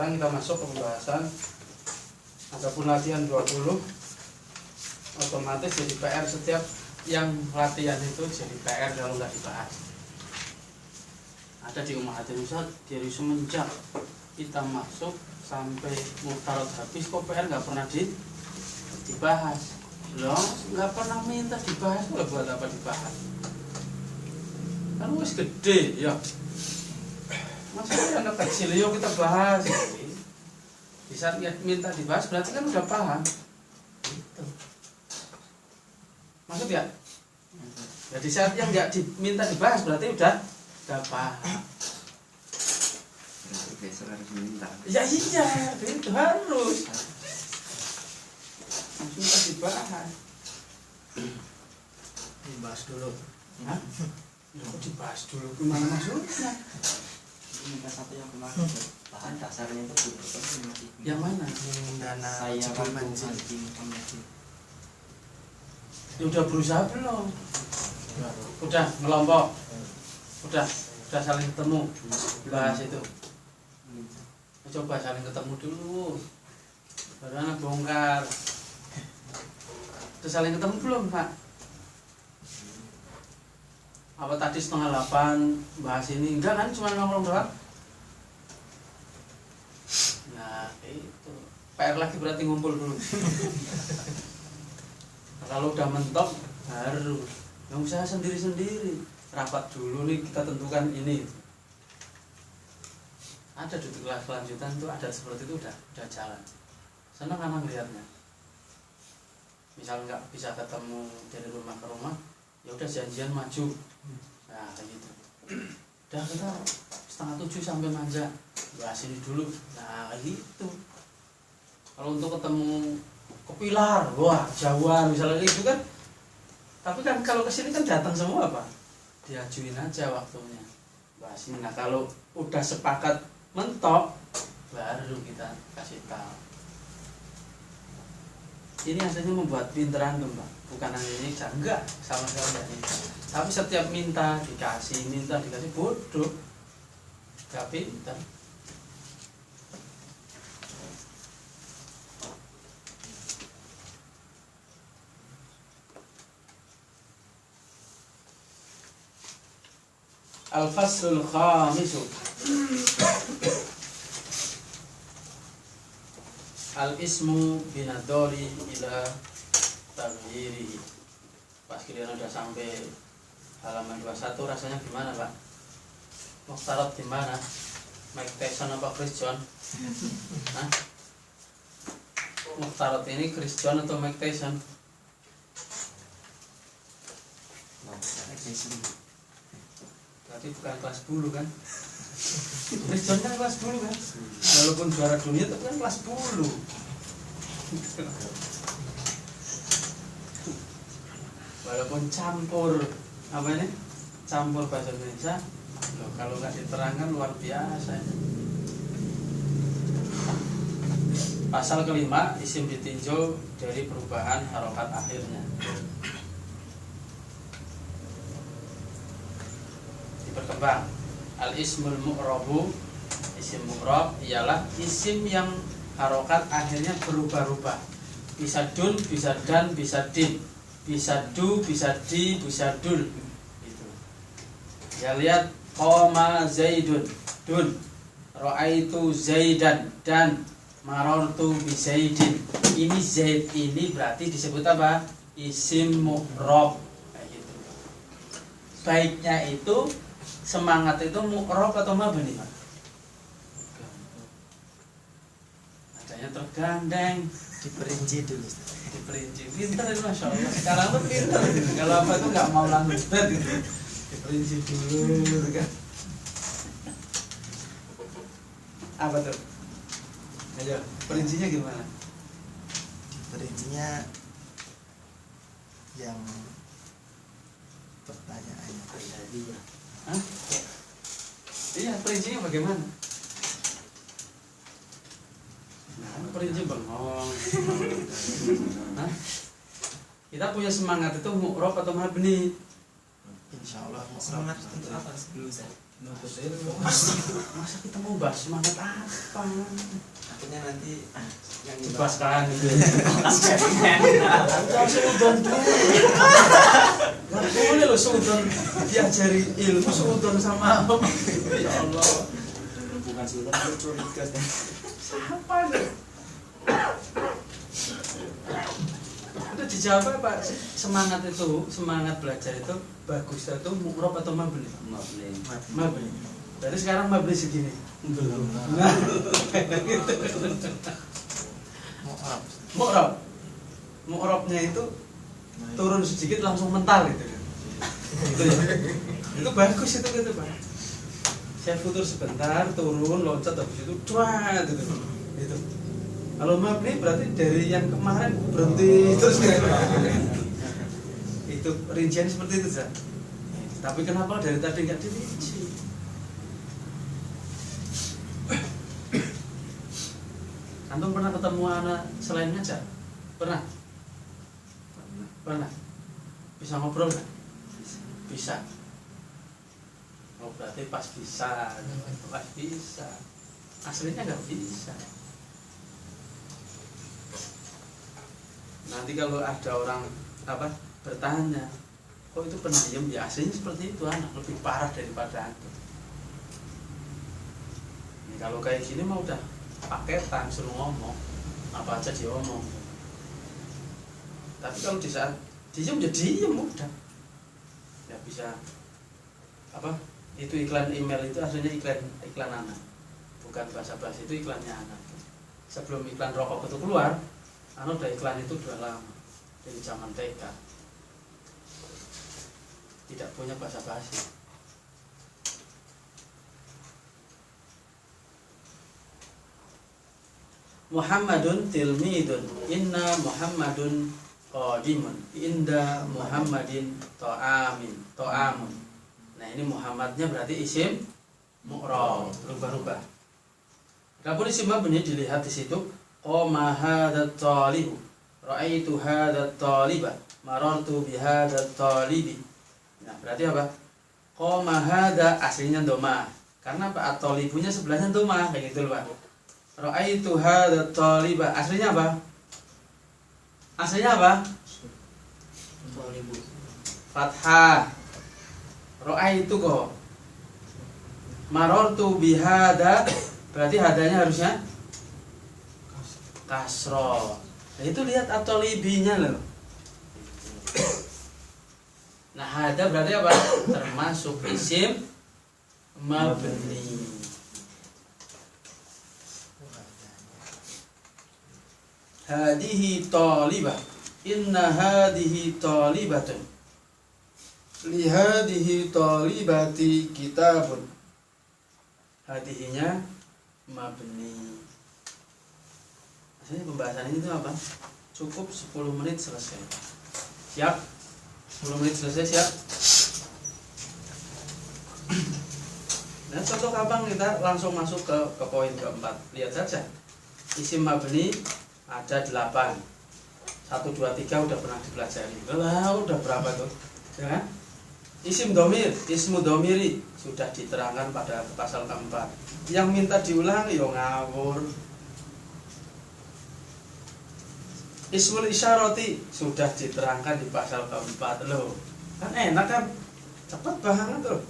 Sekarang kita masuk ke pembahasan. Adapun latihan 20 otomatis jadi PR, setiap yang latihan itu jadi PR kalau nggak dibahas. Ada di Ummahatil Ustad dari semenjak kita masuk sampai Muhtarat habis kok PR nggak pernah dibahas. Loh, nggak pernah minta dibahas, buat apa dibahas? Kan wis gede ya. Maksudnya anak kecil, yuk kita bahas. Di saat minta dibahas berarti kan udah paham. Gitu. Maksud ya? Ya di saat yang nggak diminta dibahas berarti udah paham. Berarti besok harus minta. Ya iya, itu harus. Minta dibahas. Dibahas dulu. Hah? Ya, kok dibahas dulu? Gimana maksudnya? Minta satu yang kemarin bahan dasarnya itu Yang mana? Dana saya Cikul kan Manzil. Ya udah berusaha belum? Udah ngelompok. Udah saling ketemu. Bahas itu. Coba saling ketemu dulu. Baru anak bongkar. Udah saling ketemu belum, Pak? Apa tadi 7:30 bahas ini? Enggak kan, cuma nongkrong doang. Nah, itu PR lagi berarti ngumpul dulu. Kalau udah mentok baru yang usaha sendiri-sendiri. Rapat dulu nih, kita tentukan ini. Ada di kelas lanjutan tuh ada seperti itu, udah jalan. Senang anak melihatnya. Misal nggak bisa ketemu dari rumah ke rumah, ya udah janjian maju. Nah kayak gitu. Udah kita 6:30 sampai manja bahas ini dulu. Nah kayak gitu. Kalau untuk ketemu ke Pilar, wah jauhan misalnya itu kan. Tapi kan kalau kesini kan datang semua Pak, diajuin aja waktunya bahas ini. Nah kalau udah sepakat mentok, baru kita kasih tahu. Ini hasilnya membuat pinteran tuh Pak, bukan hanya ini, enggak sama sekali enggak ini. Tapi setiap minta dikasih bodoh, gak pinter. Al-Faslul Khamisu Al-Ismu binadori ila taghyirihi. Pas kalian udah sampai halaman 21 rasanya gimana Pak? Muhtarat gimana? Mike Tyson apa Chris John? Hah? Muhtarat ini Chris John atau Mike Tyson? Berarti bukan kelas bulu kan? Chris John kan kelas bulu kan? Walaupun juara dunia tapi kan kelas bulu. Walaupun campur apa ini? Campur bahasa Indonesia. Loh, kalau nggak diterangkan luar biasa. Pasal kelima, isim ditinjau dari perubahan harokat akhirnya. Diperkembang. Al-ismul mu'rabu, isim mu'rab ialah isim yang harokat akhirnya berubah-ubah. Bisa dun, bisa dan, bisa din, bisa du, bisa di, bisa dul. Gitu. Ya lihat qoma zaidun, dun, ra'aitu zaidan, dan marartu bi zaidin. Ini zaid ini berarti disebut apa? Isim mu'rab. Kayak gitu. Baiknya itu semangat itu mu'rab atau mabni Pak? Adanya tergandeng. Diperinci dulu. Diperinci. Pintar itu Masya Allah. Sekarang tuh pintar gitu. Kalau apa itu nggak mau langsung bet gitu. Diperinci dulu gitu kan. Apa tuh? Ayo, perincinya gimana? Perincinya yang pertanyaannya tadi ya. Hah? Iya, perincinya bagaimana? Nah, perinci bengong. Hah? Kita punya semangat itu mu'rab atau mabni? Insya Allah Semangat untuk apa dulu saya? Nuntut ilmu. Masa kita mau bahas semangat apa? Akhirnya nanti yang Dibahaskan gitu. dibahas Sudon dulu. Gak boleh loh sudon diajari ilmu sudon sama ya Allah. bukan sudah itu curiga kan. Siapa nih? Itu dijawab apa? Semangat belajar itu bagus itu mukrab atau mabli? Mabli. Berarti sekarang mabli segini. Belum. Mu'rab. Mukrabnya itu turun sedikit langsung mental gitu. Itu ya. Itu bagus itu gitu Pak. Saya futur sebentar, turun, loncat habis itu cuat gitu. Itu. Kalau mabni berarti dari yang kemarin berhenti terus gitu. Itu rincian seperti itu Zah. Tapi kenapa dari tadi nggak dirinci? Antum pernah ketemu anak selain ngajar? Pernah? Pernah? Bisa ngobrol nggak? Bisa. Oh berarti pas bisa. Aslinya nggak bisa. Nanti kalau ada orang bertanya, kok itu pendiam? Ya aslinya seperti itu, anak lebih parah daripada antum. Ini kalau kayak gini mah udah paketan, suruh ngomong apa aja diomong. Tapi kalau di saat diem ya diem udah. Ya bisa itu iklan email itu aslinya iklan anak, bukan basa-basi, itu iklannya anak. Sebelum iklan rokok itu keluar, udah iklan itu udah lama dari zaman TK. Tidak punya basa-basi. Muhammadun tilmidun, inna Muhammadun qadimun, inda Muhammadin ta'amun. Nah ini Muhammadnya berarti isim mu'rab, rubah-rubah. Adapun isim mabni dilihat di situ, qama hadat talibu, ra'aitu hadat taliba, marartu bihadat talibi. Nah berarti apa? Qama hada aslinya doma. Karena apa? At-talibunya sebelahnya doma, kayak gitu loh Pak. Ra'aitu hadat taliba aslinya apa? Aslinya apa? Tolibu. Fathah. Ra'aitu kok. Marartu bihada, berarti hadanya harusnya kasroh. Nah itu lihat at-talibinya loh. Nah hada berarti apa? Termasuk isim mabni. Hadihi talibah, inna hadihi talibatun, lihadihi talibati kitabun. Hadihinya mabni. Maksudnya pembahasan ini itu apa? Cukup 10 menit selesai. Siap? 10 menit selesai, siap? Nah contoh gampang, kita langsung masuk ke poin keempat. Lihat saja, isim mabni ada 8. 1, 2, 3 udah pernah dipelajari. Lah udah berapa tuh? Ya kan? Isim domir, ismu domiri sudah diterangkan pada pasal keempat. Yang minta diulang yo ngawur. Ismul isyarati sudah diterangkan di pasal keempat loh. Kan enak kan? Cepet banget tuh.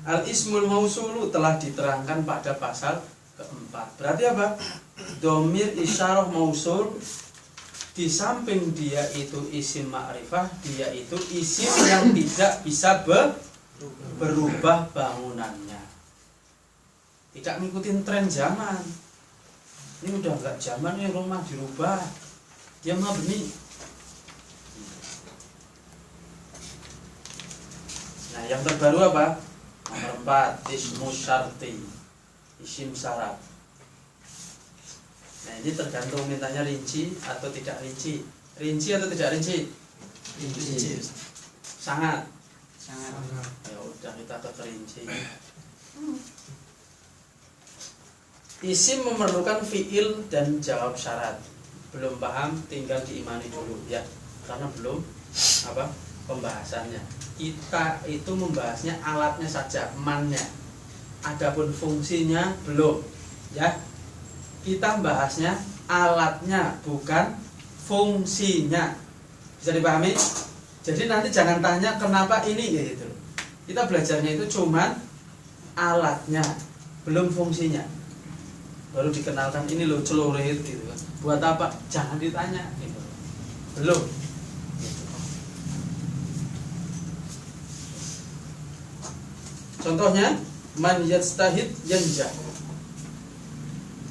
Al ismul mausulu telah diterangkan pada pasal keempat. Berarti apa? Domir isyarah mausul, di samping dia itu isim ma'rifah, dia itu isim yang tidak bisa berubah bangunannya. Tidak ngikutin tren zaman. Ini udah enggak zaman nih, rumah dirubah. Dia mabni. Nah, yang terbaru apa? Nomor 4, ismu syarti, isim syarat. Nah ini tergantung mintanya rinci atau tidak rinci. Rinci atau tidak rinci? Rinci. Sangat. Sangat. Ya udah kita ke rinci. Isim memerlukan fiil dan jawab syarat. Belum paham tinggal diimani dulu ya. Karena belum pembahasannya. Kita itu membahasnya alatnya saja, mannya. Adapun fungsinya belum, ya. Kita bahasnya alatnya, bukan fungsinya. Bisa dipahami? Jadi nanti jangan tanya kenapa ini gitu. Kita belajarnya itu cuman alatnya, belum fungsinya. Baru dikenalkan ini loh celurit gitu kan. Buat apa? Jangan ditanya gitu. Belum. Contohnya man yastahid yanjah.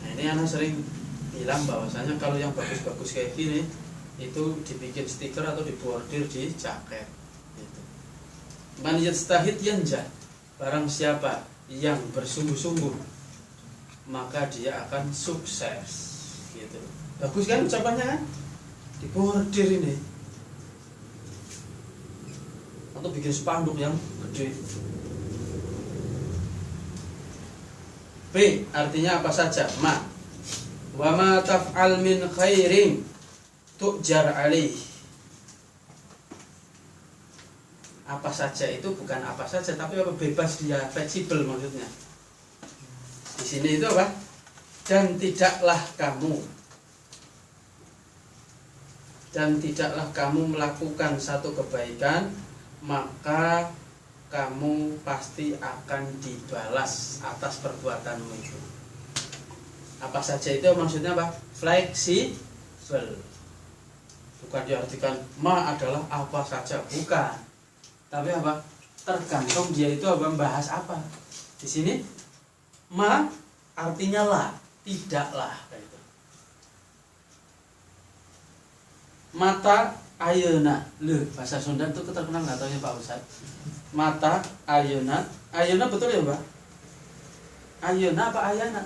Nah, ini anak sering bilang bahwasanya kalau yang bagus-bagus kayak gini itu dibikin stiker atau dibordir di jaket gitu. Man yastahid yanjah. Barang siapa yang bersungguh-sungguh maka dia akan sukses gitu. Bagus kan ucapannya kan? Dibordir ini. Atau bikin spanduk yang gede. B artinya apa saja? Ma wa ma taf'al min khairin tu'jar alaih. Apa saja itu bukan apa saja, tapi apa, bebas, dia fleksibel maksudnya. Di sini itu apa? Dan tidaklah kamu melakukan satu kebaikan, maka kamu pasti akan dibalas atas perbuatanmu itu. Apa saja itu maksudnya apa? Fleksibel. Bukan diartikan ma adalah apa saja, bukan. Tapi apa? Tergantung dia itu apa, membahas apa. Di sini ma artinya lah, tidaklah gitu. Mata ayeuna, bahasa Sunda itu terkenal nggak tahu ya Pak Ustadz. Mata ayeuna, ayeuna betul ya Mbak? Ayeuna apa ayana?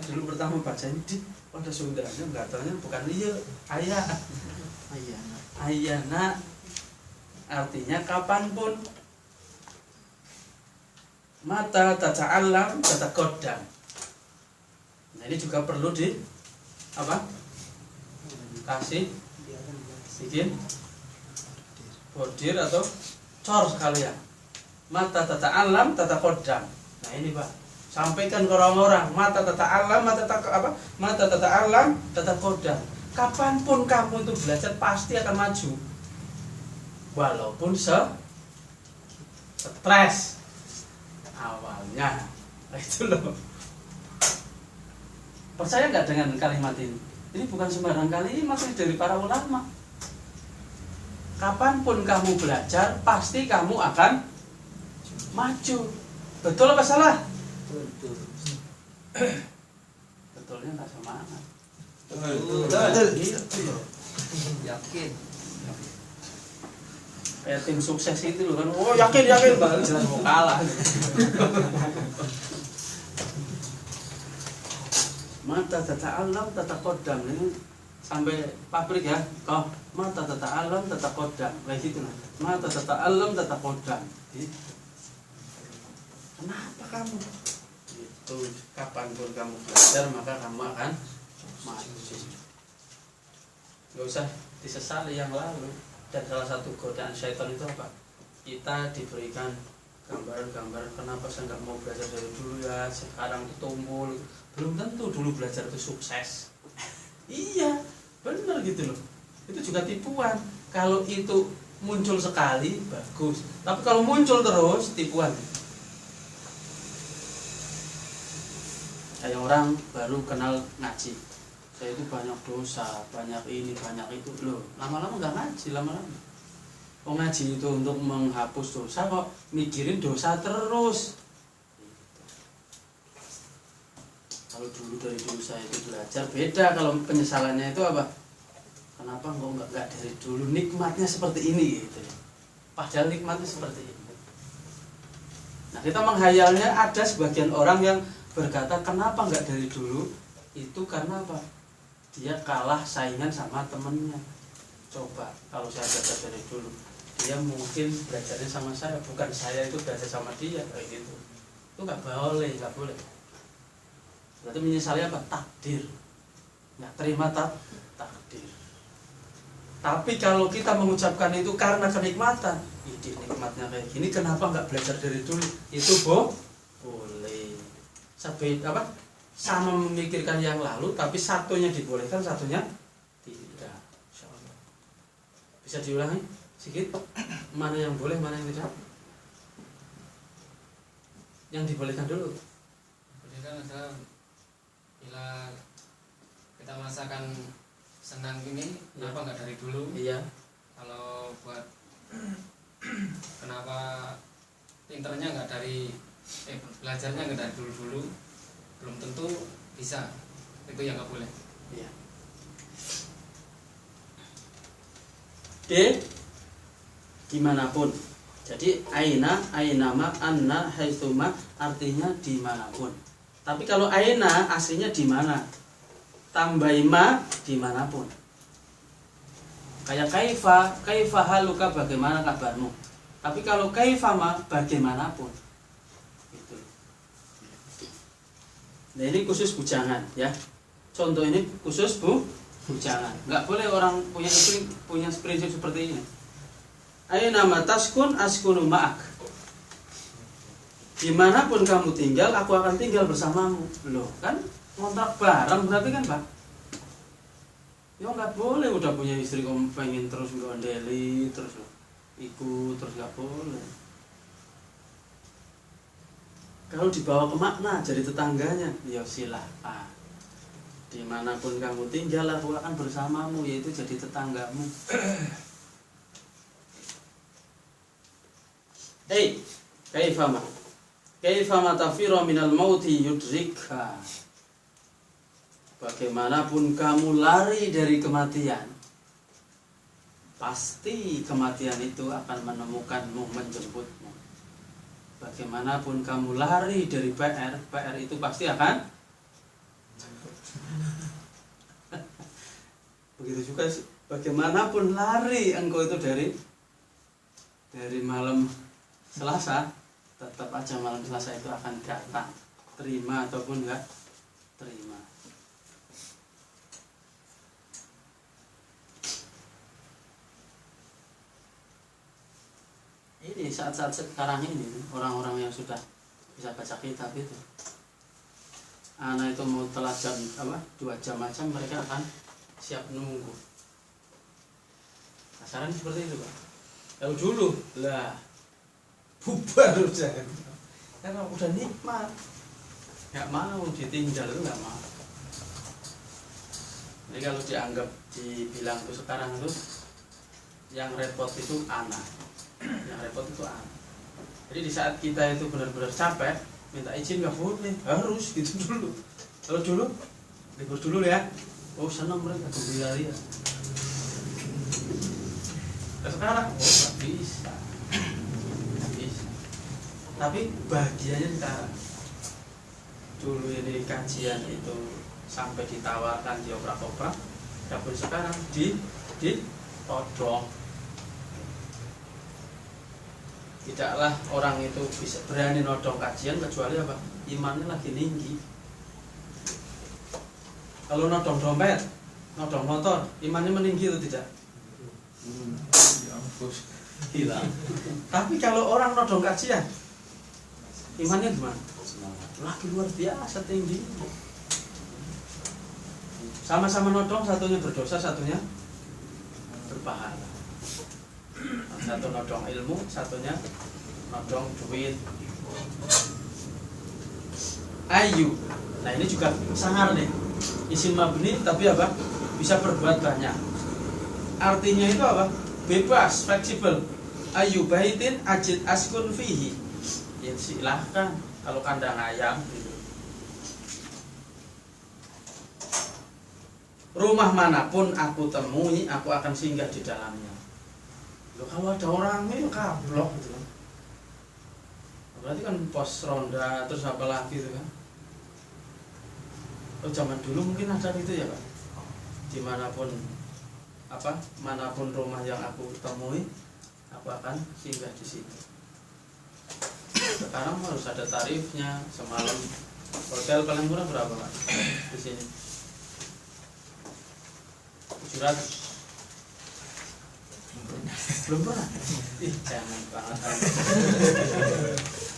Dulu pertama baca ini ada Sundanya, nggak tahunya bukan iya, ayah. Ayana artinya kapanpun. Mata tata'allam tataqaddam. Nah ini juga perlu di apa? Kasih bikin bordir atau cor sekalian. Mata tata'allam tataqaddam. Nah ini Pak, sampaikan ke orang-orang, mata tata'allam mata tata'allam tataqaddam. Kapanpun kamu itu belajar pasti akan maju. Walaupun stres awalnya. Itu loh. Percaya nggak dengan kalimat ini? Ini bukan sembarang kali, ini masih dari para ulama. Kapanpun kamu belajar, pasti kamu akan maju. Betul apa salah? Betul. Betulnya nggak semangat. Betul. Gitu loh. Yakin. Kayak tim sukses itu loh kan. Oh yakin baru jelas mau kalah. Mata tata'allam tataqaddam, ini sampai pabrik ya. Oh, mata tata'allam tataqaddam. Kayak gitu nah. Mata tata'allam tataqaddam. Kenapa kamu? Itu kapanpun kamu belajar maka kamu akan maju. Gak usah disesali yang lalu. Dan salah satu godaan syaitan itu apa? Kita diberikan gambaran-gambaran kenapa saya nggak mau belajar dari dulu ya, sekarang itu tumbul. Belum tentu dulu belajar itu sukses. Iya, benar gitu loh. Itu juga tipuan. Kalau itu muncul sekali bagus, tapi kalau muncul terus tipuan. Kayak orang baru kenal ngaji, saya itu banyak dosa, banyak ini, banyak itu loh. Lama-lama nggak ngaji, lama-lama. Oh ngaji itu untuk menghapus dosa, kok mikirin dosa terus. Kalau dulu dari dulu saya itu belajar beda. Kalau penyesalannya itu apa? Kenapa nggak dari dulu, nikmatnya seperti ini gitu. Padahal nikmatnya seperti ini. Nah kita menghayalnya, ada sebagian orang yang berkata kenapa nggak dari dulu? Itu karena apa? Dia kalah saingan sama temennya. Coba kalau saya belajar dari dulu, dia mungkin belajarnya sama saya, bukan saya itu belajar sama dia, kayak gitu. Itu nggak boleh. Berarti menyesali apa? Takdir. Nggak terima takdir. Tapi kalau kita mengucapkan itu karena kenikmatan, ini nikmatnya kayak gini, kenapa nggak belajar dari dulu? Itu boleh. Sama memikirkan yang lalu, tapi satunya dibolehkan, satunya tidak. Insyaallah. Bisa diulangi sedikit? Mana yang boleh, mana yang tidak? Yang dibolehkan dulu. Boleh kan adalah bila kita merasakan senang gini, kenapa nggak dari dulu? Iya. Kalau buat kenapa pinternya nggak dari belajarnya nggak dari dulu, belum tentu bisa. Itu yang nggak boleh. Iya. D, dimanapun. Jadi ainama, anna, haitsuma artinya dimanapun. Tapi kalau aina aslinya di mana? Tambahi ma dimanapun. Kayak kaifa haluka, bagaimana kabarmu. Tapi kalau kaifa ma, bagaimanapun. Gitu. Nah ini khusus bujangan ya. Contoh ini khusus bujangan. Nggak boleh orang punya prinsip seperti ini. Ayo nama taskun askunu ma'ak. Dimanapun kamu tinggal, aku akan tinggal bersamamu. Loh kan ngontrak bareng berarti kan Pak? Ya nggak boleh udah punya istri kamu pengen terus gondeli terus ikut terus, nggak boleh. Kalau dibawa ke makna jadi tetangganya, ya silahkan. Dimanapun kamu tinggal, aku akan bersamamu, yaitu jadi tetanggamu. Hei, kaifama tafiro minal mauti yudrikha. Bagaimanapun kamu lari dari kematian, pasti kematian itu akan menemukanmu, menjemputmu. Bagaimanapun kamu lari dari PR itu pasti akan. Begitu juga bagaimanapun lari engkau itu dari malam Selasa, tetap aja malam Selasa itu akan datang. Terima ataupun enggak terima. Ini saat-saat sekarang ini orang-orang yang sudah bisa baca kitab itu, anak itu mau telat jam 2 jam aja mereka akan siap nunggu. Kasaran seperti itu Pak. Kalau dulu lah bubar udah, karena udah nikmat, nggak mau ditinggal itu nggak mau. Jadi kalau dibilang tuh sekarang itu yang repot itu anak. Yang repot itu anak. Jadi di saat kita itu benar-benar capek, minta izin nggak boleh, harus gitu dulu. Kalau dulu libur dulu ya, oh senang mereka gembira ya. Nah, sekarang nggak bisa. Tapi bahagianya sekarang. Dulu ini kajian itu sampai ditawarkan dioprak-oprak, dapur sekarang ditodong. Tidaklah orang itu bisa berani nodong kajian kecuali apa? Imannya lagi tinggi. Kalau nodong dompet, nodong motor, imannya meninggi atau tidak? Hilang. Tapi kalau orang nodong kajian, imannya gimana? Lagi luar biasa tinggi. Sama-sama nodong, satunya berdosa, satunya berpahala. Satu nodong ilmu, satunya nodong duit. Ayu. Nah ini juga sangar nih. Isim mabni tapi apa? Bisa berbuat banyak. Artinya itu apa? Bebas, fleksibel. Ayu baitin ajid askun fihi. Ya silahkan. Kalau kandang ayam gitu. Rumah manapun aku temui, aku akan singgah di dalamnya. Loh, kalau ada orangnya ya kablok gitu kan. Berarti kan pos ronda terus apa lagi gitu kan. Oh zaman dulu mungkin ada gitu ya Pak. Dimanapun manapun rumah yang aku temui, aku akan singgah di situ. Sekarang harus ada tarifnya. Semalam hotel paling murah berapa Pak di sini? 700. Belum pernah. Ih, jangan banget.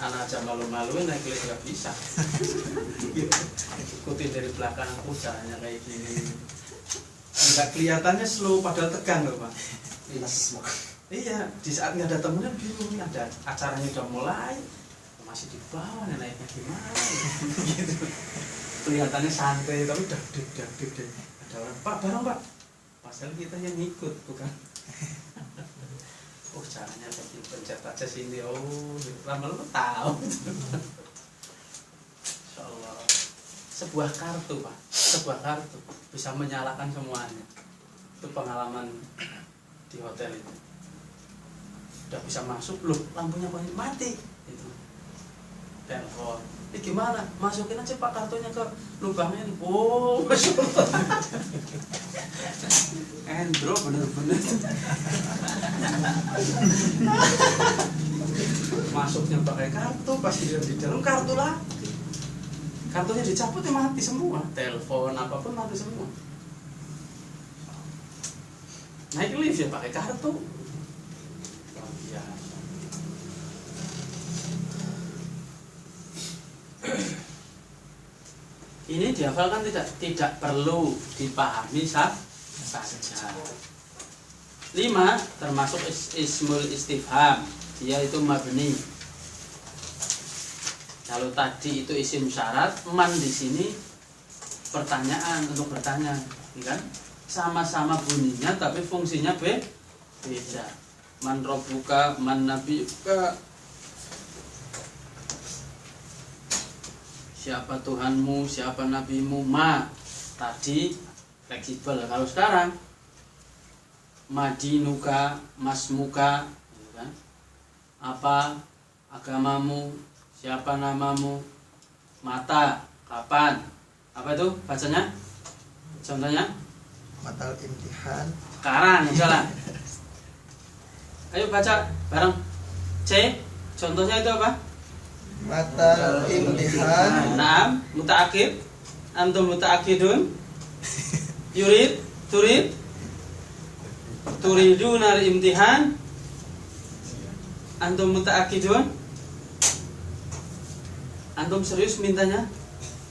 Anak aja malu-maluin naik lift nggak bisa. Ikutin dari belakang aku caranya kayak gini. Enggak kelihatannya slow padahal tegang loh Pak. Iya, di saat nggak ada temennya bingung nih, ada acaranya udah mulai masih di bawah nih, naiknya gimana gitu. Kelihatannya santai tapi udah ada orang Pak bareng Pak. Pasal kita yang ngikut bukan. Oh caranya kayak pencet aja sini, oh lama-lama tahu. Insyaallah. Sebuah kartu Pak, sebuah kartu bisa menyalakan semuanya. Itu pengalaman di hotel itu. Udah bisa masuk, loh lampunya mati itu. Telepon, ini gimana? Masukin aja Pak kartunya ke lubangnya nih. Oh, Masya Allah. Endro bener-bener. Masuknya pakai kartu, pas di dalam kartu lah. Kartunya dicabut ya mati semua. Telepon apapun mati semua. Naik lift ya pakai kartu. Luar biasa. Ini dihafalkan tidak perlu dipahami saja. 5 termasuk ismul istifham, dia itu mabni. Kalau tadi itu isim syarat, man di sini pertanyaan untuk bertanya, kan? Sama-sama bunyinya tapi fungsinya beda. Man rabbuka, man nabiyuka. Siapa Tuhanmu, siapa nabimu? Ma tadi fleksibel. Kalau sekarang madinuka, masmuka, kan? Apa agamamu, siapa namamu, mata, kapan, apa itu bacanya? Contohnya? Matal imtihan. Sekarang, jalan. Ayo baca bareng. C, contohnya itu apa? Matal imtihan. Naam, muta'akid. Antum muta'akidun. Yurid, turid. Turiduna al-imtihan. Antum muta'akidun. Antum serius mintanya?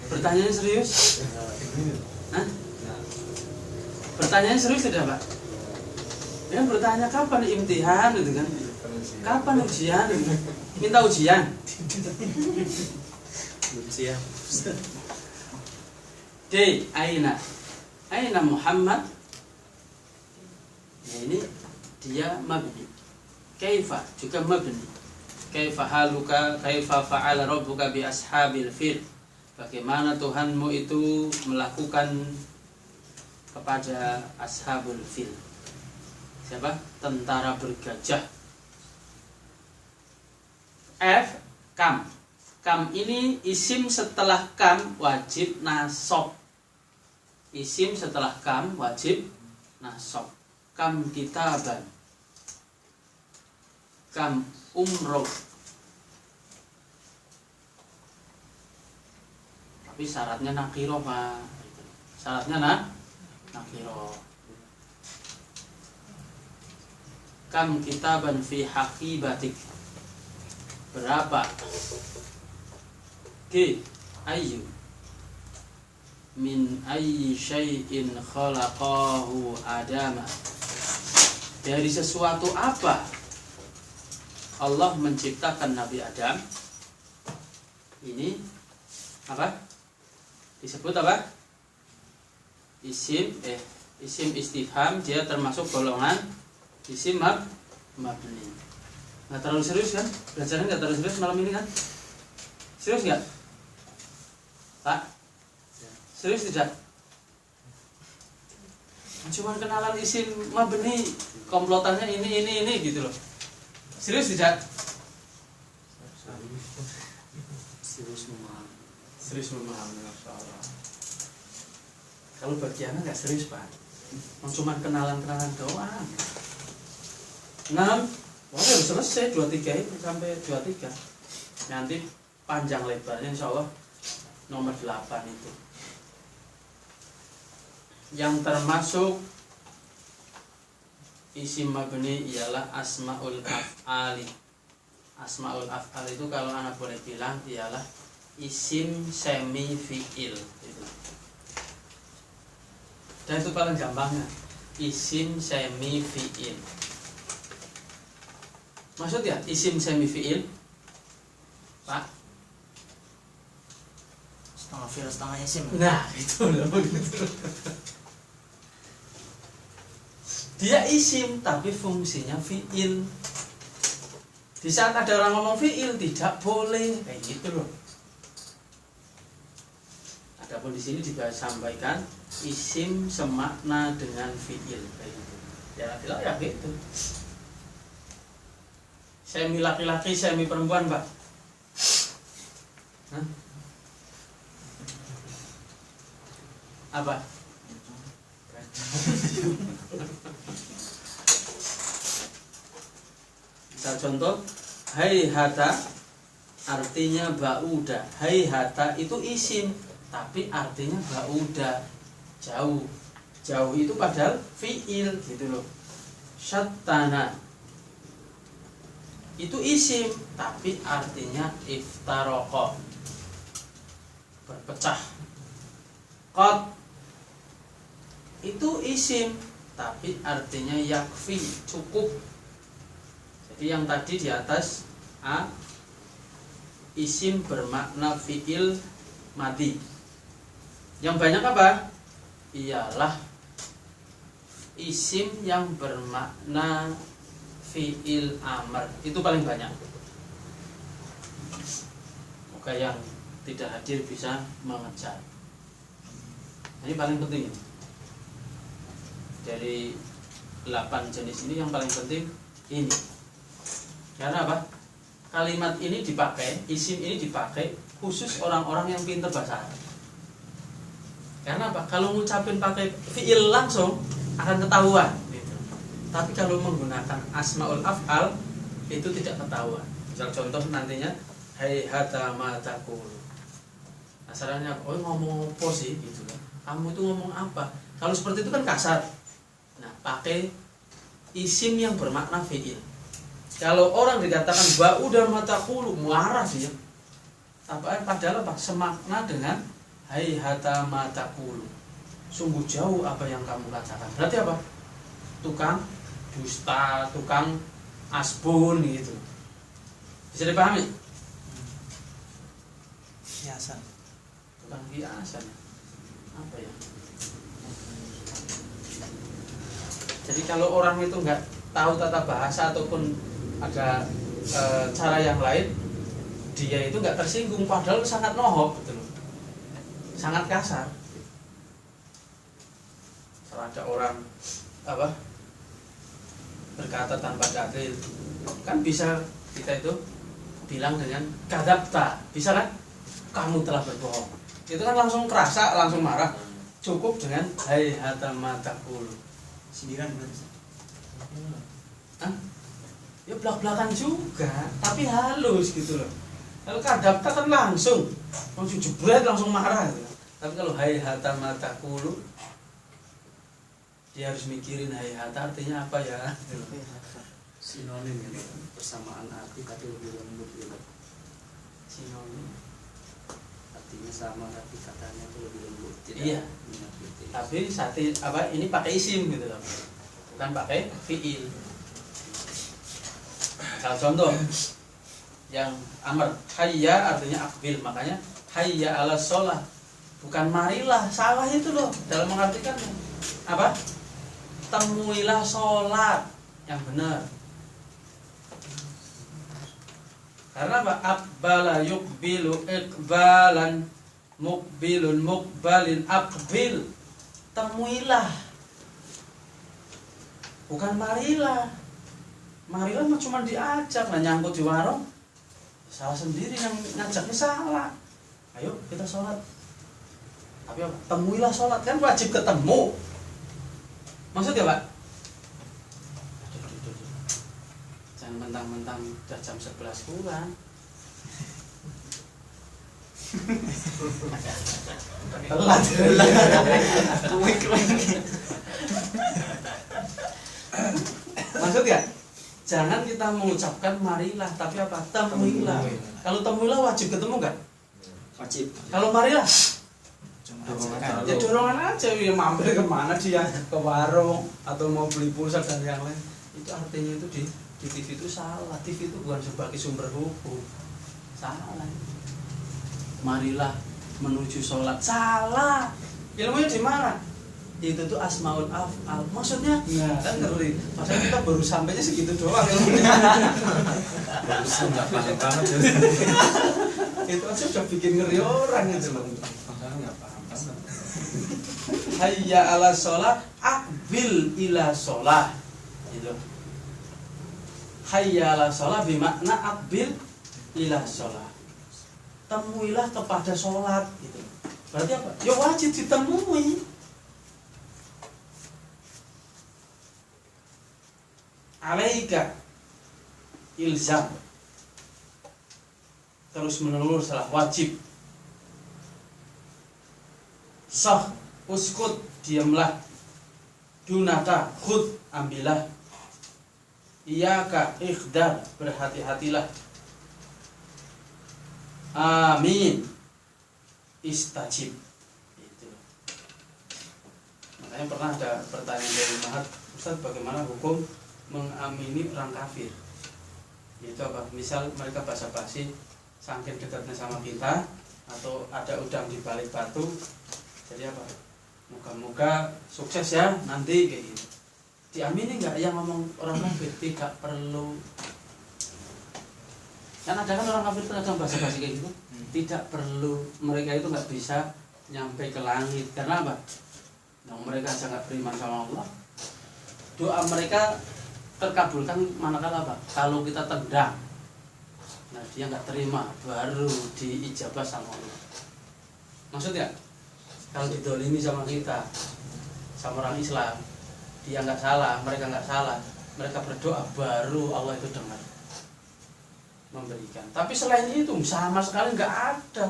Pertanyaannya serius? Hah? Pertanyaannya serius tidak Pak? Ya bertanya kapan imtihan gitu kan? Kapan ujian? Gitu. Minta ujian. Ujian. D. Aina. Aina Muhammad. Ya, ini dia mabni. Kaifa juga mabni. Kaifa haluka, kaifa fa'ala rabbuka bi ashabil fil. Bagaimana Tuhanmu itu melakukan kepada ashabul fil. Siapa? Tentara bergajah. F. Kam. Kam ini isim setelah kam wajib nasab. Isim setelah kam wajib nasab. Kam kitaban. Kam umroh. Tapi syaratnya nakiro Pak. Syaratnya nakiro. Kam kitaban fi haqibatik. Berapa? G. Ayu. Min ayyi syai'in khalaqahu Adama. Dari sesuatu apa Allah menciptakan Nabi Adam? Ini apa? Disebut apa? Isim istifham, dia termasuk golongan isim mabni. Nggak terlalu serius kan? Belajarnya nggak terlalu serius malam ini kan? Serius nggak? Pak? Serius tidak? Cuma kenalan isim mabni, komplotannya ini gitu loh. Serius tidak? Serius memahami masalah. Kalau bagiannya nggak serius Pak, cuma kenalan doang. 6, wah udah selesai 23 ini sampai 23. Nanti panjang lebarnya insya Allah nomor 8 itu. Yang termasuk Isim mabni ialah asmaul af'ali. Asmaul af'al itu kalau anak boleh bilang ialah isim semi fi'il gitu. Dan itu paling gampangnya isim semi fi'il. Maksudnya isim semi fi'il, Pak? Setengah fi'il setengah isim. Nah, itu loh gitu. Dia isim tapi fungsinya fi'il. Di saat ada orang ngomong fi'il tidak boleh kayak gitu loh. Adapun di sini juga sampaikan isim semakna dengan fi'il kayak gitu. Ya bilang ya gitu. Semi laki-laki, semi perempuan, Pak. Hah? Apa? Misal contoh, haihata artinya ba'uda. Haihata itu isim, tapi artinya ba'uda, jauh. Jauh itu padahal fi'il gitu loh. Syattana itu isim, tapi artinya iftaroko, berpecah. Qad itu isim, tapi artinya yakfi, cukup. Jadi yang tadi di atas A isim bermakna fi'il madi. Yang banyak apa? Ialah isim yang bermakna fi'il amr. Itu paling banyak. Moga yang tidak hadir bisa mengejar. Ini paling penting. Dari 8 jenis ini yang paling penting ini. Karena apa? Kalimat ini dipakai, isim ini dipakai khusus orang-orang yang pintar bahasa Arab. Karena apa? Kalau ngucapin pakai fi'il langsung akan ketahuan gitu. Tapi kalau menggunakan asmaul af'al itu tidak ketahuan. Misal contoh nantinya haihata ma taqulu. Asalnya oh ngomong apa sih gitu kan. Kamu itu ngomong apa? Kalau seperti itu kan kasar. Nah, pakai isim yang bermakna fi'il. Kalau orang dikatakan ba'uda ma taqulu, marah dia. Padahal apa? Semakna dengan haihata ma taqulu. Sungguh jauh apa yang kamu katakan. Berarti apa? Tukang dusta, tukang asbun gitu. Bisa dipahami? Hiasan. Tukang hiasan. Apa ya? Jadi kalau orang itu nggak tahu tata bahasa ataupun ada cara yang lain, dia itu nggak tersinggung. Padahal sangat nohok gitu loh, sangat kasar. Kalau ada orang apa berkata tanpa dalil, kan bisa kita itu bilang dengan kadzabta, bisa kan? Kamu telah berbohong. Itu kan langsung kerasa, langsung marah. Cukup dengan haihata ma taqulu. Sindiran berarti. Hah? Ya belak-belakan juga, tapi halus gitu loh. Kalau kadzabta kan langsung jebret langsung marah gitu. Tapi kalau haihata ma taqulu, dia harus mikirin haihata artinya apa ya gitu. Sinonim gitu, persamaan arti tapi lebih lembut gitu. Sinonim Artinya sama tapi katanya itu lebih lembut. Tidak iya, menyakiti. tapi ini pakai isim gitu loh, bukan pakai fi'il. Salah contoh yang amr, hayya artinya akbil, makanya hayya ala sholat, bukan marilah. Salah itu loh dalam mengartikan apa? Temuilah sholat yang benar. Karena apa? Aqbala yuqbilu iqbalan, muqbilun muqbalin aqbil. Temuilah, bukan marilah. Marilah mah cuma diajak, lah nyangkut di warung. Salah sendiri, yang ngajaknya salah. Ayo kita sholat. Tapi apa? Temuilah sholat, kan wajib ketemu. Maksudnya Pak? Jangan mentang-mentang udah jam 11 kurang. Telat. Maksud ya? Jangan kita mengucapkan marilah, tapi apa? Temuilah. Kalau temuilah wajib ketemu nggak? Wajib. Kalau marilah, Dorongan. ya dorongan aja. Ya mampir kemana dia? Ke warung atau mau beli pulsa dan yang lain. Itu artinya itu di TV itu salah. TV itu bukan sebagai sumber hukum. Salah. Marilah menuju sholat. Salah. Ilmunya di mana? Itu tuh asmaul af'al. Maksudnya kan ngeri. Padahal kita baru sampainya segitu doang ilmunya. Barusan nggak paham banget ya. Itu aja udah bikin ngeri orang itu loh. Padahal nggak paham banget. Hayya ala sholah, akbil ila sholah. Gitu. Hayya ala sholah bermakna akbil ila sholah. Temuilah kepada sholat. Gitu. Berarti apa? Ya wajib ditemui. Alaika ilzam, terus menerus salah wajib. Sah uskut, diamlah. Dunaka khud, ambillah. Iyaka ikhdar, berhati-hatilah. Amin, istajib. Itu. Makanya pernah ada pertanyaan dari Mahat, Ustaz, bagaimana hukum mengamini orang kafir? Itu apa? Misal mereka basa-basi saking dekatnya sama kita, atau ada udang di balik batu, jadi apa? Moga-moga sukses ya nanti, kayak gitu. Diamini nggak yang ngomong orang kafir? Tidak perlu. Kan ada kan orang kafir itu ada basa-basi kayak gitu. Tidak perlu. Mereka itu nggak bisa nyampe ke langit. Karena apa? Nah, mereka aja nggak beriman sama Allah. Doa mereka terkabulkan manakala apa? Kalau kita tendang, nah dia nggak terima, baru diijabah sama Allah. Maksudnya, kalau didolimi sama kita, sama orang Islam, dia nggak salah, mereka nggak salah, mereka berdoa, baru Allah itu dengar, memberikan. Tapi selain itu sama sekali nggak ada.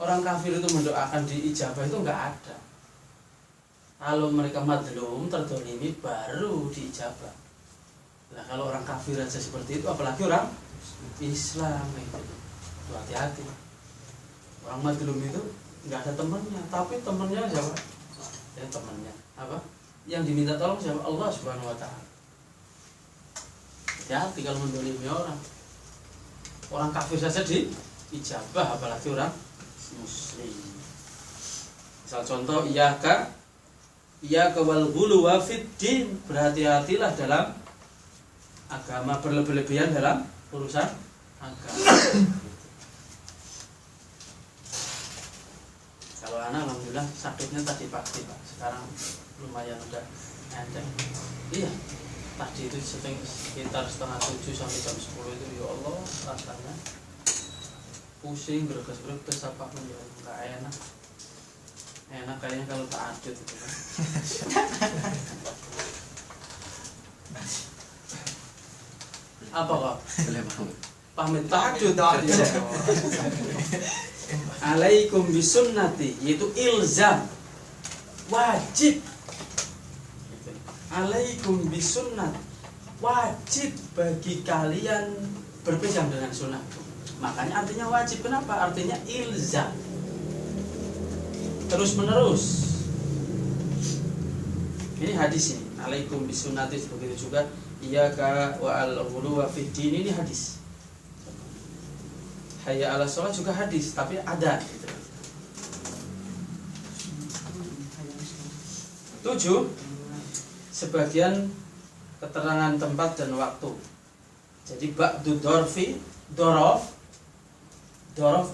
Orang kafir itu mendoakan diijabah itu nggak ada. Kalau mereka madlum, terdolimi, baru diijabah. Nah kalau orang kafir aja seperti itu, apalagi orang Islam itu. Hati-hati. Orang madlum itu nggak ada temannya, tapi temannya siapa? Ya temannya apa? Yang diminta tolong siapa? Allah Subhanahu Wa Taala. Hati-hati kalau mendolimi orang. Orang kafir saja diijabah, apalagi orang Muslim. Misal contoh, Iya kawal ghulu wa fiddin, berhati-hatilah dalam agama, berlebih-lebihan dalam urusan agama. Kalau anak alhamdulillah sakitnya tadi pagi Pak, sekarang lumayan udah enteng. Iya, tadi itu sekitar setengah 7 sampai jam 10 itu ya Allah rasanya pusing, berges-berges apa pun ya nggak enak. Enak kayaknya kalau tak adut gitu kan. Apa kok? Pamit tahajud. Alaikum bisunnati, yaitu ilzam, wajib. Alaikum bisunnat, wajib bagi kalian berpegang dengan sunnah. Makanya artinya wajib. Kenapa? Artinya ilzam, terus menerus. Ini hadis ini. Alaikum bisunnati, begitu juga iyyaka wa al-ghulu wa fid din, ini hadis. Hayya 'ala sholat juga hadis, tapi ada gitu. 7. Sebagian keterangan tempat dan waktu. Jadi ba'du dorfi, dorof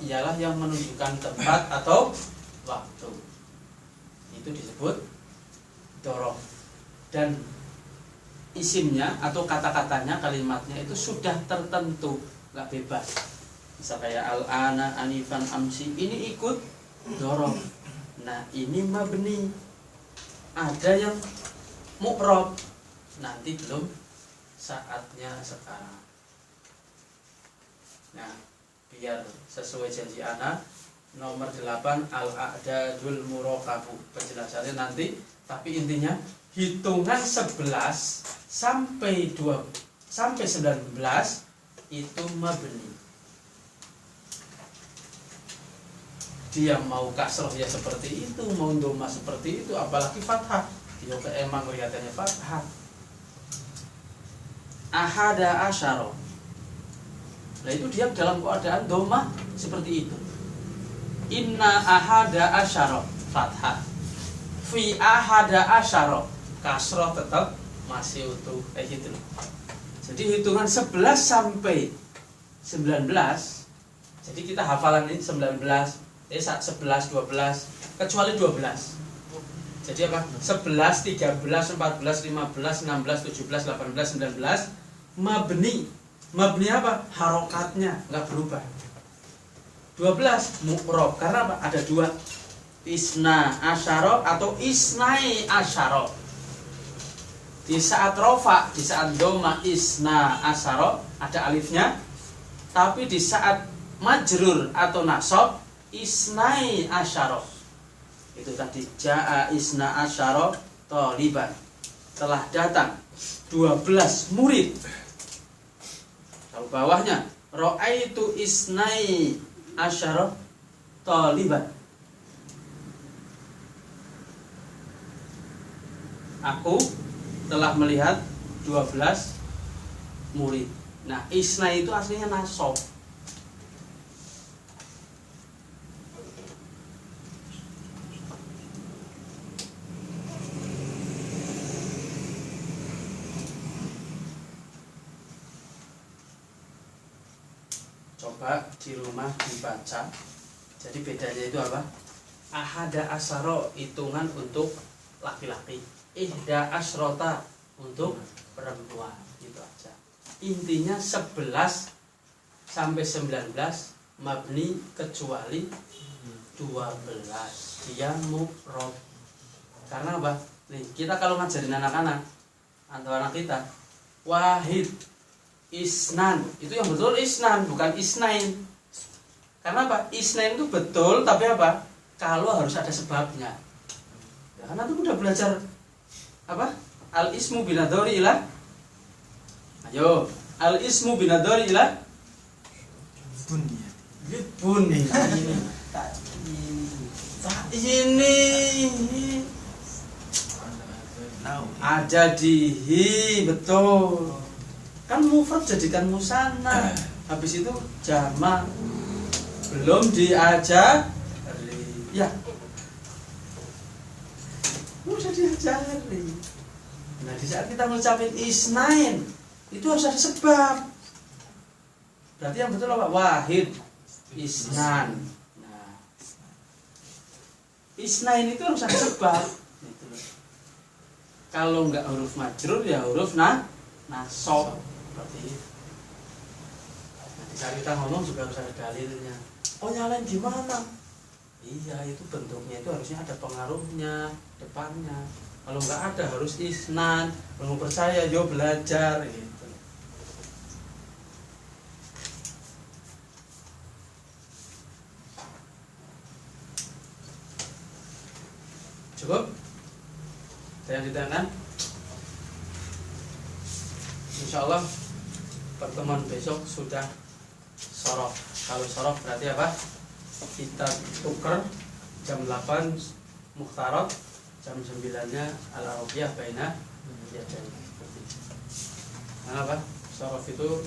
ialah yang menunjukkan tempat atau waktu, itu disebut dorof. Dan isimnya atau kata-katanya, kalimatnya itu sudah tertentu, nggak bebas. Misal kayak al-ana, anifan, amsi, ini ikut dorof. Nah ini mabni. Ada yang mu'rob, nanti belum saatnya sekarang. Nah biar sesuai janji anak, nomor 8 al-a'dadul muraqabu, penjelasannya nanti. Tapi intinya hitungan 11 sampai 19 itu mabni. Dia mau kasroh ya seperti itu, mau doma seperti itu, apalagi fathah. Dia emang kelihatannya fathah. Ahada asyara. Nah itu dia dalam keadaan doma seperti itu. Inna ahada asyara fathah. Fi ahada asyara kasroh tetap masih utuh kayak gitu. Jadi hitungan 11 sampai 19. Jadi kita hafalan ini 19, 11, 12, kecuali 12. Jadi apa? 11, 13, 14, 15, 16, 17, 18, 19 mabni. Mabni apa? Harokatnya nggak berubah. 12 mu'rob karena apa? Ada dua, isna asyara atau isnai asyara. Di saat rofa, di saat doma isna asyara ada alifnya, tapi di saat majrur atau nasab isnai asyara. Itu tadi jaa isna asyara thaliban. Telah datang 12 murid. Kalau bawahnya ra'aitu isnai asyara thaliban. Aku telah melihat 12 murid. Nah, isna itu aslinya nasab. Coba di rumah dibaca. Jadi bedanya itu apa? Ahada asyara hitungan untuk laki-laki, ihda asyrota untuk perempuan, gitu aja. Intinya 11 sampai 19 mabni kecuali 12 dia mufrad. Karena apa? Nih, kita kalau ngajarin anak-anak atau anak kita wahid, isnan, itu yang betul isnan, bukan isnain. Karena apa? Isnain itu betul, tapi apa? Kalau harus ada sebabnya. Ya, karena itu udah belajar apa? Al ismu binadori ilah. Ayo, al ismu binadori ilah. Bunya. Bun ini. Ada dihi, betul. Kan mufrad jadikan musanna. Habis itu jama. Belum diajari. Ya. Udah diajari. Nah, di saat kita ngucapin isnain, itu harus ada sebab. Berarti yang betul apa? Wahid, isnan. Nah, isnain itu harus ada sebab. Gitu. Kalau nggak huruf majrur ya huruf nasab. Seperti itu. Nah, di saat kita ngomong juga harus ada dalilnya. Oh, nyalain gimana? Iya, itu bentuknya itu harusnya ada pengaruhnya depannya. Kalau nggak ada harus isnan. Kalau mau percaya, yo belajar gitu. Cukup? Saya ditanyakan. Insya Allah pertemuan besok sudah sorof. Kalau sorof berarti apa? Kita tuker jam 8 mukhtarat, jam 9-nya al-arabiyah baina yadain. Karena apa? Sorof itu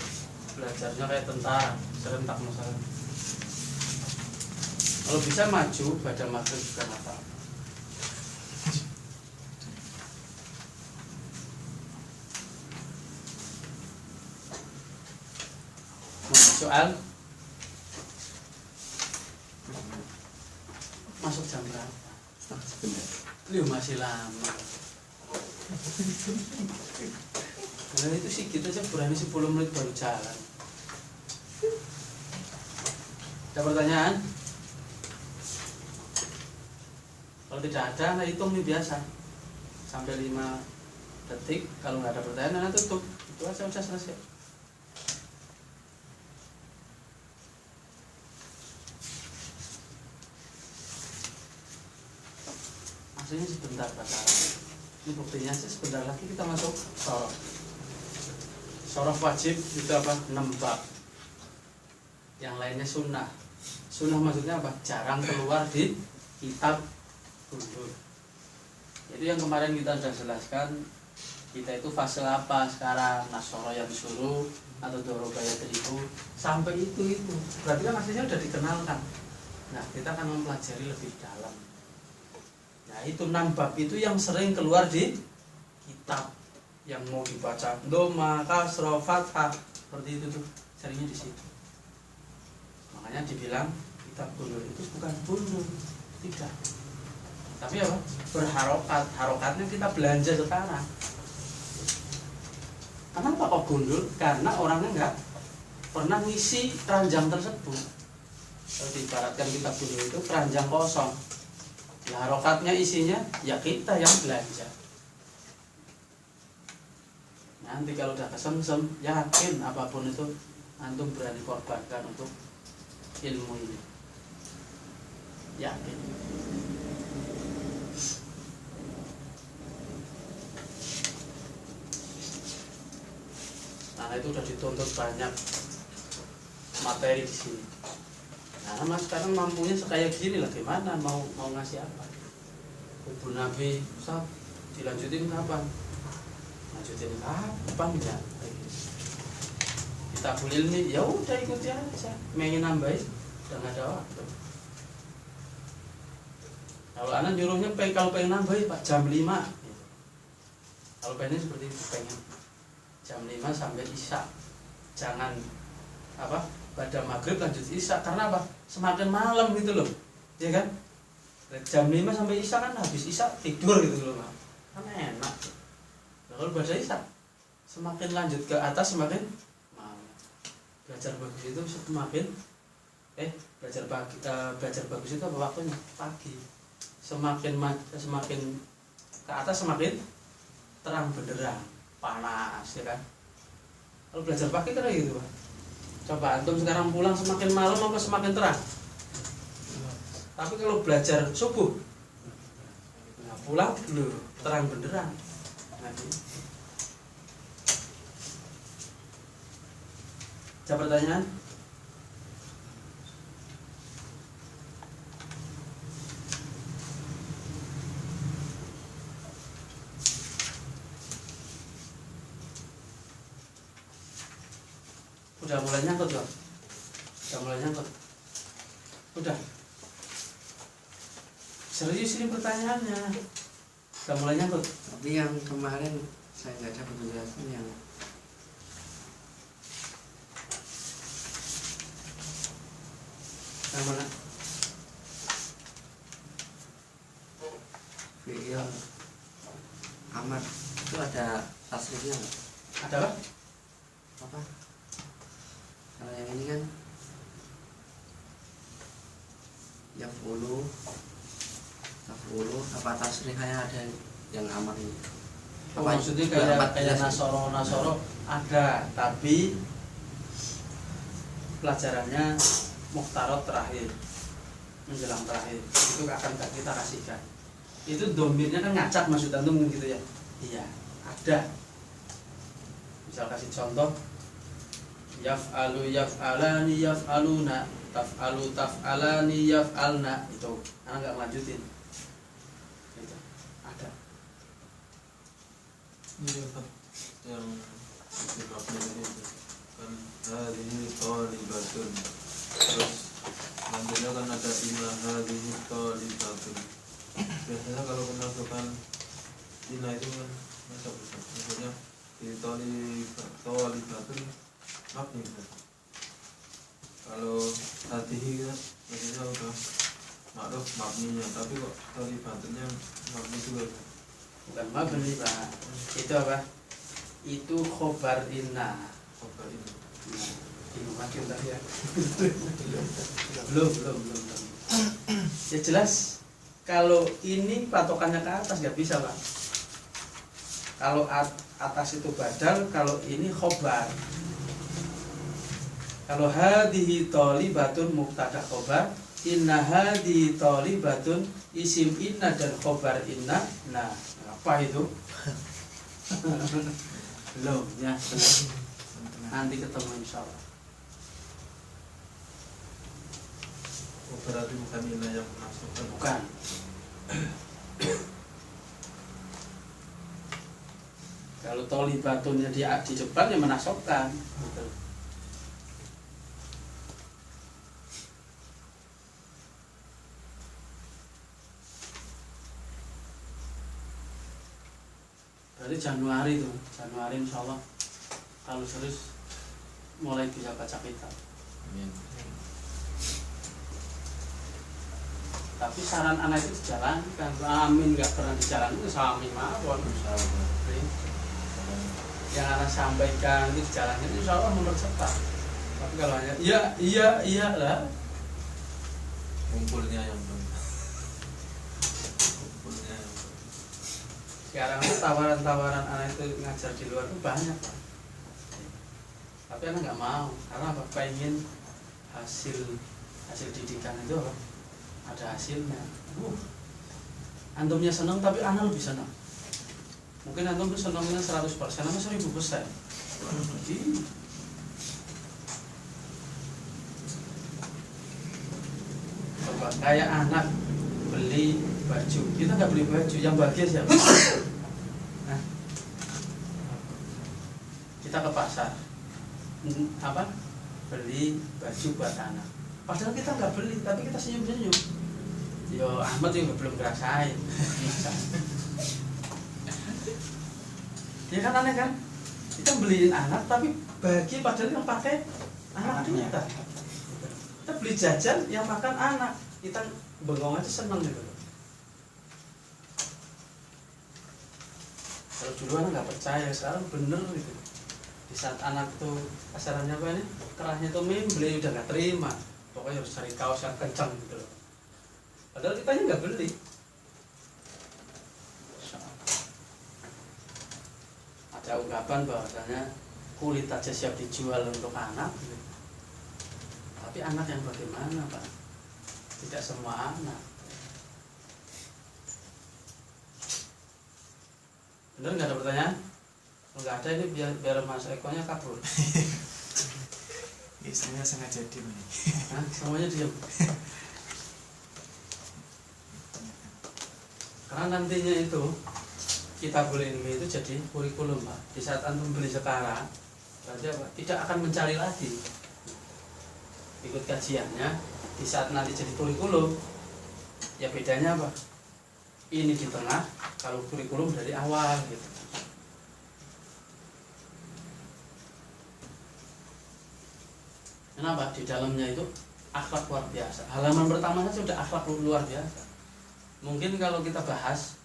belajarnya kayak tentara, serentak masalah. Kalau bisa maju pada maghrib juga apa? Soal masuk jam berapa? Lu masih lama. Nah itu sih kita aja berani 10 menit baru jalan. Ada pertanyaan? Kalau tidak ada, nah hitung nih biasa sampai 5 detik. Kalau nggak ada pertanyaan, nah tutup. Itu aja udah selesai. Maksudnya sebentar pacaran. Ini buktinya sih sebentar lagi kita masuk sorof. Sorof wajib itu apa? 6 bab. Yang lainnya sunnah. Sunnah maksudnya apa? Jarang keluar di kitab gundul. Jadi yang kemarin kita sudah jelaskan, kita itu fase apa sekarang, nasoro yang suruh atau dorobaya 1000 sampai itu berarti kan aslinya sudah dikenalkan. Nah kita akan mempelajari lebih dalam. Nah itu 6 bab itu yang sering keluar di kitab, yang mau dibaca doma, kasro, fathah seperti itu tuh seringnya di situ. Makanya dibilang kitab gundul itu bukan gundul, tidak. Tapi apa? Berharokat, harokatnya kita belanja sekarang. Kenapa kok gundul? Karena orangnya enggak pernah ngisi keranjang tersebut. Kalau diibaratkan kitab gundul itu keranjang kosong. Nah, harokatnya isinya ya kita yang belanja. Nanti kalau udah kesemsem, yakin apapun itu antum berani korbankan untuk ilmu ini. Yakin. Nah itu udah dituntut banyak materi di sini. Nah mas sekarang mampunya sekaya gini lah, gimana mau ngasih apa? Hubun Nabi, Ustaz, dilanjutin kapan? Lanjutin kapan ya? Kita bulil nih, ya udah ikuti aja. Pengen nambahin, udah nggak ada waktu. Kalau anak nyuruhnya kalau pengen nambahin Pak jam 5 gitu. Kalau pengen seperti itu, pengen jam 5 sampai isya. Jangan apa pada maghrib lanjut isya, karena apa? Semakin malam gitu loh, ya kan? Jam 5 sampai isya kan habis isya tidur gitu loh, kan enak. Nah, kalau baca isya semakin lanjut ke atas semakin malam. Belajar bagus itu semakin belajar bagus itu apa waktunya? Pagi. Semakin ke atas semakin terang benderang, panas ya kan. Kalau belajar pagi kan gitu Pak. Coba antum sekarang pulang semakin malam apa semakin terang? Tapi kalau belajar subuh, nah pulang dulu terang benderang. Ada pertanyaan? Udah mulai nyangkut loh. Udah mulai nyangkut. Udah. Serius ini pertanyaannya. Udah mulai nyangkut. Tapi yang kemarin saya nggak dapat penjelasan yang mana? fiil amar itu ada tasrifnya nggak? Ada apa? Apa? Kalau yang ini kan yaf'ulu apa tasrifnya ada yang amar ini? Oh, maksudnya kayak nasoro ada, tapi pelajarannya muhtarot terakhir, menjelang terakhir itu akan kita kasihkan. Itu domirnya kan ngacak maksud antum gitu ya. Iya, ada. Misal kasih contoh, yaf'alu yaf'alani yaf'aluna, taf'alu taf'alani yaf'alna, itu anak nggak lanjutin. Itu ada. Ini apa yang sebabnya itu kan hari thalibatun, terus nantinya kan ada inna hari thalibatun. Biasanya kalau kemasukan inna itu kan maksudnya di thalibatun mabni kan. Kalau hatihi kan maksudnya udah makruf mabninya, tapi kok thalibatunnya mabni juga kan? Bukan mabni Pak. Itu apa? Itu khobar inna. Khobar inna. Nah, ini makin tadi ya. belum. Ya jelas. Kalau ini patokannya ke atas nggak bisa Pak. Kalau atas itu badal, kalau ini khobar. Kalau hadihi thalibatun mubtada khobar, inna hadihi thalibatun isim inna dan khobar inna. Nah, apa itu? Belum ya. nanti ketemu insya Allah. Oh, berarti bukan Ina yang menafsirkan. Bukan. Kalau tolibatunnya di Jepang ya menasabkan gitu. Berarti Januari insya Allah kalau serius mulai bisa baca kitab. Amin. Tapi saran anak itu dijalankan. Amin nggak pernah dijalankan itu sami mawon. Yang anak sampaikan itu dijalankan insya Allah mempercepat. Tapi kalau hanya iya lah, Kumpulnya yang kumpulnya yang sekarang itu tawaran-tawaran anak itu ngajar di luar itu banyak Pak. Tapi anak nggak mau karena apa? Pengen hasil didikan itu apa? Ada hasilnya. Antumnya senang tapi anak lebih senang. Mungkin antum tuh senangnya 100%, anak 1000%. Coba kayak anak beli baju, kita nggak beli baju, yang bahagia siapa? Nah, kita ke pasar, beli baju buat anak. Padahal kita nggak beli, tapi kita senyum-senyum. Yo Ahmad juga belum ngerasain. Ya kan aneh kan? Kita beliin anak tapi bahagia padahal yang pakai anak kita. Kita beli jajan yang makan anak, kita bengong aja seneng gitu. Kalau dulu anak nggak percaya, sekarang bener gitu. Di saat anak tuh kasarannya apa ini? Kerahnya tuh beli udah nggak terima. Pokoknya harus cari kaos yang kencang gitu loh. Padahal kita nggak beli. Ada ungkapan bahwasanya kulit aja siap dijual untuk anak gitu. Tapi anak yang bagaimana Pak? Tidak semua anak. Bener nggak ada pertanyaan? Kalau nggak ada ini biar Mas Eko-nya kabur. Istrinya sengaja diem nih. Hah? Semuanya diam. Karena nantinya itu Kitabul Ilmi itu jadi kurikulum Pak. Di saat antum beli sekarang, berarti apa? Tidak akan mencari lagi. Ikut kajiannya. Di saat nanti jadi kurikulum, ya bedanya apa? Ini di tengah, kalau kurikulum dari awal gitu. Kenapa? Di dalamnya itu akhlak luar biasa. Halaman pertama saja sudah akhlak luar biasa. Mungkin kalau kita bahas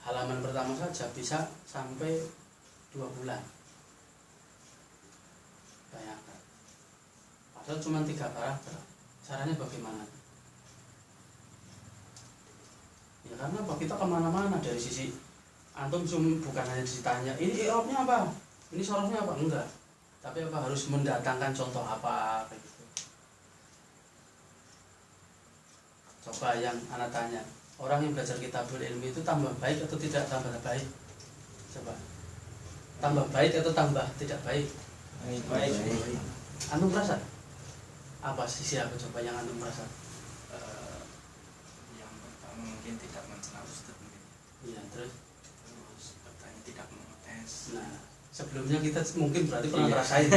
halaman pertama saja bisa sampai 2 bulan. Bayangkan. Padahal cuma 3 paragraf. Caranya bagaimana? Ya karena apa? Kita kemana-mana dari sisi antum bukan hanya ditanya ini i'rabnya apa, ini sorohnya apa, enggak. Tapi apa harus mendatangkan contoh apa kayak gitu. Coba yang anak tanya, orang yang belajar Kitabul Ilmi itu tambah baik atau tidak tambah baik? Coba. Tambah baik atau tambah tidak baik? Baik. Antum merasa? Apa sisi apa coba yang antum merasa? Yang pertama mungkin tidak mencela Ustaz mungkin. Iya, terus Bertanya tidak mengetes. nah, sebelumnya kita mungkin berarti pernah ngerasain.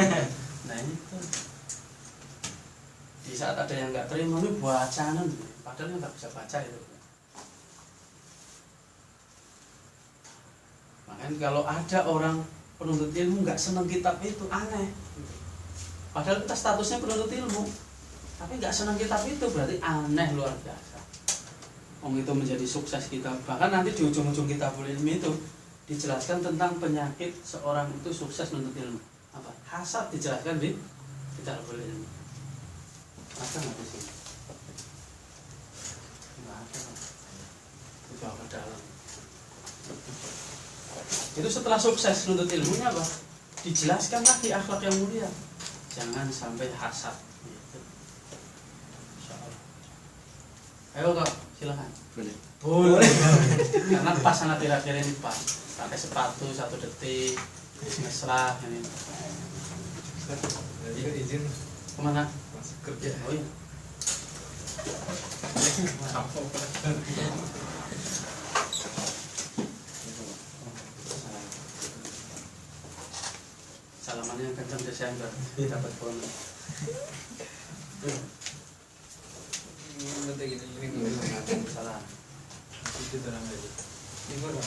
Nah, itu. Di saat ada yang nggak terima ini bacaan, padahal nggak bisa baca itu. Makanya kalau ada orang penuntut ilmu nggak senang kitab itu aneh. Padahal kita statusnya penuntut ilmu, tapi nggak senang kitab itu berarti aneh luar biasa. Itu menjadi sukses kita. Bahkan nanti di ujung-ujung Kitabul Ilmi itu dijelaskan tentang penyakit seorang itu sukses menuntut ilmu. Apa? Hasad dijelaskan di Kitabul Ilmi. Ada nggak di sini? Nggak ada. Coba ke dalam. Itu setelah sukses menuntut ilmunya apa? Dijelaskan lagi akhlak yang mulia. Jangan sampai hasad. Gitu. Insyaallah. Ayo kak, silakan. Boleh. Karena pas anak kira-kira ini pas. Pakai sepatu 1 detik, mesra ini. Iya izin Kemana? masuk kerja. Oh iya. Salamannya yang kencang Desember dapat bonus. Nanti gitu ini Salah. Itu terang aja. ini baru.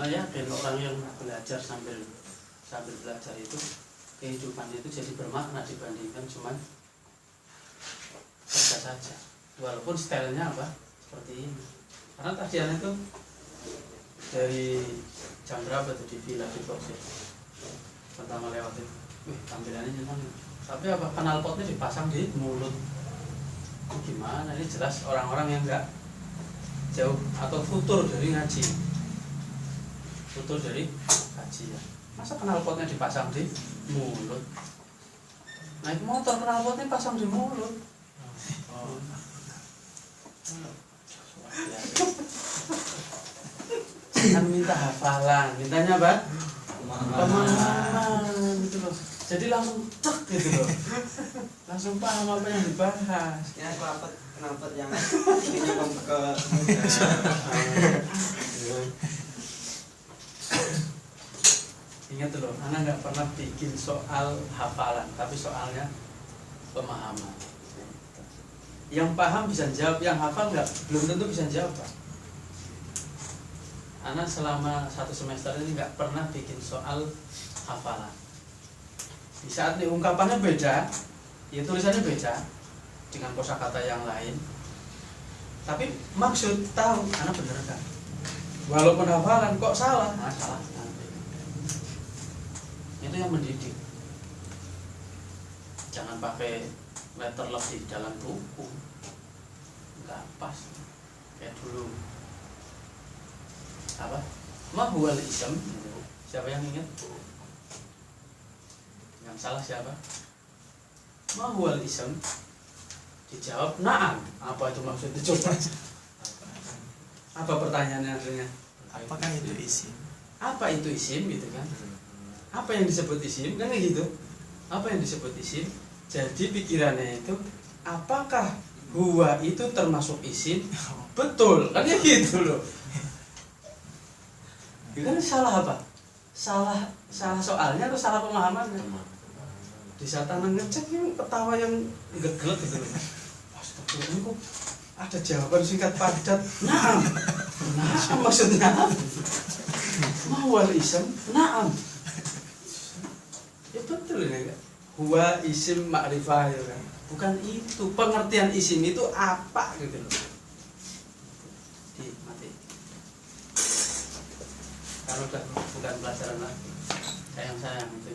Yakin orang yang belajar sambil belajar itu kehidupannya itu jadi bermakna dibandingkan cuman kerja saja. Walaupun stylenya apa seperti ini. Karena tadi itu dari jam berapa tuh di villa di Boxer pertama lewat itu, tampilannya nyenang. Tapi apa knalpotnya dipasang di mulut? Gimana? Ini jelas orang-orang yang enggak jauh atau futur dari ngaji, futur dari kajian. Masa knalpotnya dipasang di mulut? Naik motor knalpotnya pasang di mulut. Jangan minta hafalan, mintanya apa? Pemahaman gitu loh. Jadi langsung cek gitu loh. Langsung paham apa yang dibahas. Ya kenapa yang ini ke Ingat loh, anak nggak pernah bikin soal hafalan, tapi soalnya pemahaman. Yang paham bisa jawab, yang hafal nggak, belum tentu bisa jawab, Pak. Anak selama 1 semester ini nggak pernah bikin soal hafalan. Di saat ini ungkapannya beda, ya tulisannya beda dengan kosakata yang lain. Tapi maksud tahu, anak bener kan? Walaupun hafalan kok salah, nah salah. Itu yang mendidik. Jangan pakai letter lock di dalam buku, nggak pas. Kayak dulu apa? Mahwal ism. Siapa yang ingat? Yang salah siapa? Mahwal ism. Dijawab na'am. Apa itu maksudnya? Coba. Apa pertanyaannya artinya? Apakah itu isim? Apa itu isim gitu kan? Apa yang disebut isim? Kan gitu. Apa yang disebut isim? Jadi pikirannya itu, apakah huwa itu termasuk isim? Betul, kan ya gitu loh. Ya kan salah apa? Salah soalnya atau salah pemahamannya? Di saat anak ngecek ini ketawa yang gegelek gitu loh. Astagfirullah, ini kok ada jawaban singkat padat. Naam. Naam maksudnya apa? Mahwal ism, naam. Ya betul ini kan. Huwa isim ma'rifah ya kan. Bukan itu, pengertian isim itu apa gitu loh. Mati. Kalau udah bukan pelajaran lagi, sayang itu.